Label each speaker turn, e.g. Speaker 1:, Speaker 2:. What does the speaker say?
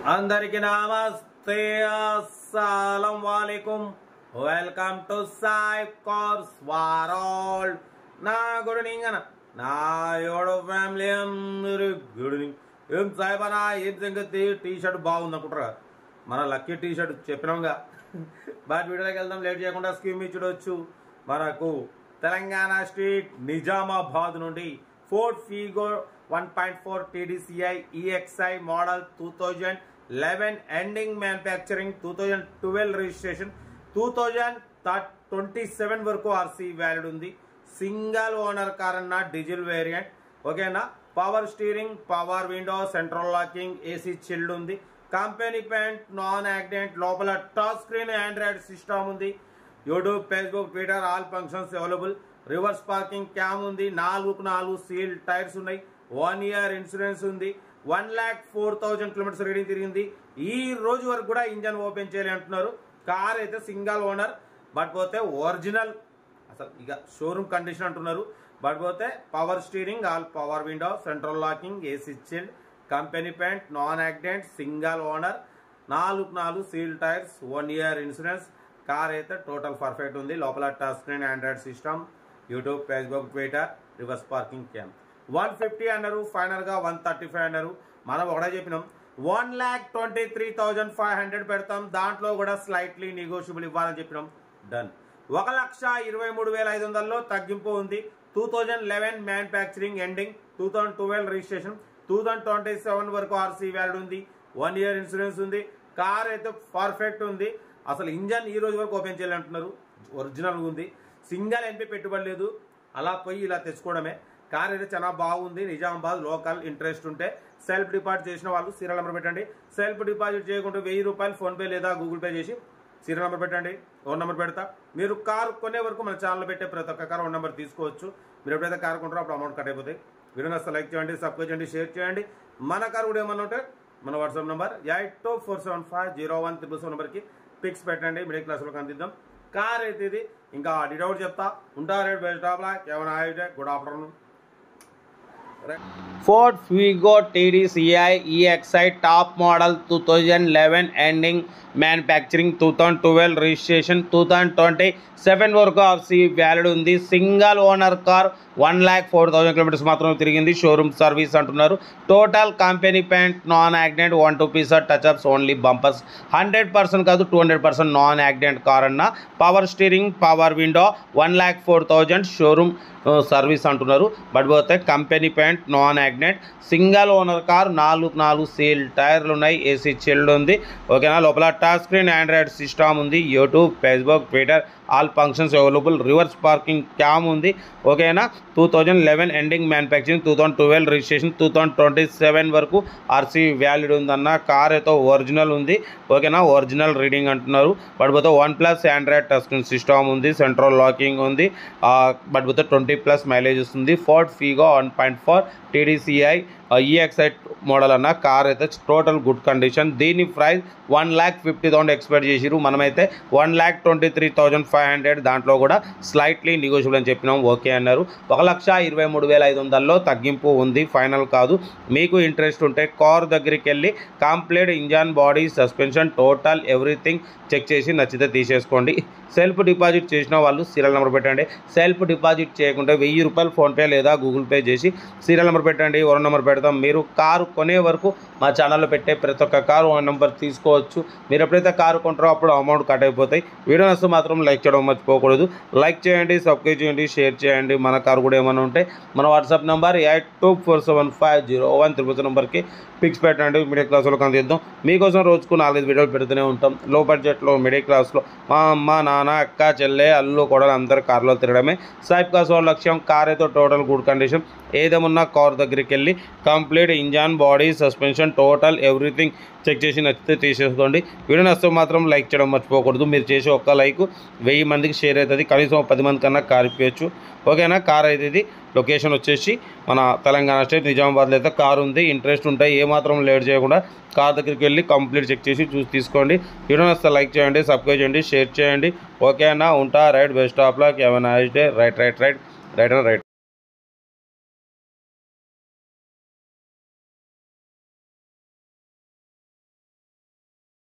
Speaker 1: అందరికి నమస్తే అస్సలం వాలేకుం welcome to Sai cars world నా గుడ్ ఈవినింగ్ అన్న నా యోడో ఫ్యామిలీ అందరూ గుడ్ ఈవినింగ్ ఏం సాయిబ్ అన్న ఏం సంగతి టీ షర్ట్ బాగుంది అనుకుంటారా మన లక్కీ టీ షర్ట్ చెప్పినాంగా బట్ వీడియోకి వెళ్దాం లేట్ చేయకుండా స్కీమ్ చూడవచ్చు మనకు తెలంగాణ స్టేట్ నిజామాబాద్ నుండి Ford Figo 1.4 TDCi EXI model 2011 ending manufacturing 2012 registration 2027 వరకు ఆర్సీ వ్యాలిడ్ ఉంది. సింగల్ ఓనర్ కార్ అన్న డీజిల్ వేరియంట్ ఓకేనా. Power steering, power window, central locking, AC chilled ఉంది. కంపెనీ పెయింట్, నాన్ యాక్సిడెంట్, లోపల టచ్ స్క్రీన్ ఆండ్రాయిడ్ సిస్టమ్ ఉంది. YouTube, Facebook, Twitter all functions available. Reverse parking cam ఉంది. 4 seal tyres ఉన్నాయి. 1 year insurance ఉంది. 1,04,000 kilometres reading తిరిగింది. ఈ రోజు వరకు కూడా ఇంజన్ ఓపెన్ చేయాలి అంటున్నారు. కార్ అయితే సింగల్ ఓనర్ బట్ పోతే ఒరిజినల్ అసలు ఇక షోరూమ్ కండిషన్ అంటున్నారు. బట్ పోతే power steering, all power window, central locking, AC chilled, company paint, non accident, single owner, 4 seal tyres, 1 year insurance. Car అయితే టోటల్ పర్ఫెక్ట్ ఉంది. లోపల touch screen Android system, YouTube, Facebook, Twitter, reverse parking cam. 150 అన్నారు, final గా 135 అన్నారు. మనం ఒకటే చెప్పినాం 1,23,500 పెడతాం, దాంట్లో కూడా స్లైట్లీ నెగోషియబుల్ ఇవ్వాలని చెప్పినాం. డన్. 1,23,500లో తగ్గింపు ఉంది. 2011 మ్యానుఫ్యాక్చరింగ్ ఎండింగ్, 2012 రిజిస్ట్రేషన్, 2027 వరకు ఆర్సీ వ్యాలిడ్ ఉంది. 1 ఇయర్ ఇన్సూరెన్స్ ఉంది. కార్ అయితే పర్ఫెక్ట్ ఉంది. అసలు ఇంజన్ ఈ రోజు వరకు ఓపెన్ చేయాలంటున్నారు. ఒరిజినల్ ఉంది. సింగల్ ఎంపీ పెట్టుబడి లేదు. అలా పోయి ఇలా తెచ్చుకోవడమే. కార్ అయితే చాలా బాగుంది. నిజామాబాద్ లోకల్. ఇంట్రెస్ట్ ఉంటే సెల్ఫ్ డిపాజిట్ చేసిన వాళ్ళు సీరియల్ నెంబర్ పెట్టండి. సెల్ఫ్ డిపాజిట్ చేయకుంటే 1000 రూపాయలు ఫోన్పే లేదా గూగుల్ పే చేసి సీరియల్ నెంబర్ పెట్టండి. ఓన్ నెంబర్ పెడతా. మీరు కార్ కొనే వరకు మన ఛానల్ పెట్టే ప్రతి ఒక్క కార్ ఓన్ నెంబర్ తీసుకోవచ్చు. మీరు ఎప్పుడైతే కార్ కొంటారో అప్పుడు అమౌంట్ కట్ అయిపోతాయి. వీడియోని అసలు లైక్ చేయండి, సబ్స్క్రైబ్ చేయండి, షేర్ చేయండి. మన కార్ కూడా ఏమన్నా ఉంటే మన వాట్సాప్ నెంబర్ 8247501377 నెంబర్కి పిక్స్ పెట్టండి. మిడిల్ క్లాస్లో అందిద్దాం. కార్ అయితే ఇది ఇంకా డౌట్ చెప్తా ఉంటారు. Best of luck. ఏమైనా అయితే good afternoon.
Speaker 2: Ford Figo TDCi EXI top model 2011 ending manufacturing 2012 registration 2027 వరకు ఆర్సీ వ్యాలిడ్ ఉంది. సింగల్ ఓనర్ కార్ 1,04,000 కిలోమీటర్స్ మాత్రమే తిరిగింది. షోరూమ్ సర్వీస్ అంటున్నారు. Total company paint, non accident, 1-2 piece touch ups, only bumpers. 100% కాదు 200% non accident car అన్న. Power steering, power window, 1,04,000 showroom service అంటున్నారు. But పోతే company paint, non accident, single owner car, 4 seal టైర్లు ఉన్నాయి. AC chilled ఉంది ఓకేనా. లోపల టచ్ స్క్రీన్ ఆండ్రాయిడ్ సిస్టమ్ ఉంది. YouTube, Facebook, Twitter all functions available. Reverse parking cam ఉంది ఓకేనా. 2011 ఎండింగ్ మ్యానుఫ్యాక్చరింగ్, 2012 రిజిస్ట్రేషన్, 2027 వరకు ఆర్సీ వ్యాలిడ్ ఉందన్న. కార్ అయితే ఒరిజినల్ ఉంది ఓకేనా. ఒరిజినల్ రీడింగ్ అంటున్నారు. బట్ పోతే 1+ ఆండ్రాయిడ్ టచ్ స్క్రీన్ సిస్టమ్ ఉంది. సెంట్రల్ లాకింగ్ ఉంది. బట్ పోతే 20+ మైలేజ్ వస్తుంది. Ford Figo 1.4 TDCi EXI model అన్న. కార్ అయితే టోటల్ గుడ్ కండిషన్. దీని ప్రైస్ 1,50,000 ఎక్స్పెక్ట్ చేసిరు. మనమైతే 1,23,500, దాంట్లో కూడా స్లైట్లీ నెగోషియబుల్ అని చెప్పినాం. ఓకే అన్నారు. 1,23,500లో తగ్గింపు ఉంది. ఫైనల్ కాదు. మీకు ఇంట్రెస్ట్ ఉంటే కార్ దగ్గరికి వెళ్ళి complete engine, body, suspension, total everything check చేసి నచ్చితే తీసేసుకోండి. సెల్ఫ్ డిపాజిట్ చేసిన వాళ్ళు సీరియల్ నెంబర్ పెట్టండి. సెల్ఫ్ డిపాజిట్ చేయకుంటే 1000 రూపాయలు ఫోన్పే లేదా గూగుల్ పే చేసి సీరియల్ నెంబర్ పెట్టండి. ఓన్ నెంబర్ పెడతాం. మీరు కారు కొనే వరకు మా ఛానల్లో పెట్టే ప్రతి ఒక్క కారు ఓన్ నెంబర్ తీసుకోవచ్చు. మీరు ఎప్పుడైతే కారు కొంటారో అప్పుడు అమౌంట్ కట్ అయిపోతాయి. వీడియో నచ్చితే మాత్రం లైక్ చేయడం మర్చిపోకూడదు. లైక్ చేయండి, సబ్స్క్రైబ్ చేయండి, షేర్ చేయండి. మన కారు కూడా ఏమైనా ఉంటే మన వాట్సాప్ నెంబర్ 8247501377 నెంబర్కి పిక్స్ పెట్టండి. మిడిల్ క్లాస్లో అందిద్దాం. మీకోసం రోజుకు 4-5 వీడియోలు పెడుతూనే ఉంటాం. లో బడ్జెట్లో, మిడిల్ క్లాస్లో మా అమ్మ, నాన్న, అక్క, చెల్లె, అల్లు కూడా అందరు కార్లో తిరగడమే సాయిబ్ కార్ లక్ష్యం. కార్ అయితే టోటల్ గుడ్ కండిషన్. ఏదేమన్నా కార్ దగ్గరికి వెళ్ళి complete engine, body, suspension, total everything check చేసి నచ్చితే తీసేసుకోండి. వీడియో నచ్చితే మాత్రం లైక్ చేయడం మర్చిపోకూడదు. మీరు చేసే ఒక్క లైక్ 1000 మందికి షేర్ అవుతుంది. కనీసం 10 మంది కన్నా కార్ ఇప్పచ్చు ఓకేనా. కార్ అయితే ఇది లొకేషన్ వచ్చేసి మన తెలంగాణ స్టేట్ నిజామాబాద్లో అయితే కార్ ఉంది. ఇంట్రెస్ట్ ఉంటాయి. ఏమాత్రం లేట్ చేయకుండా కార్ దగ్గరికి వెళ్ళి కంప్లీట్ చెక్ చేసి చూసి తీసుకోండి. వీడియో నచ్చితే లైక్ చేయండి, సబ్స్క్రైబ్ చేయండి, షేర్ చేయండి. ఓకేనా. ఉంటా. రైట్. Best of luck. ఏమైనా డే. రైట్.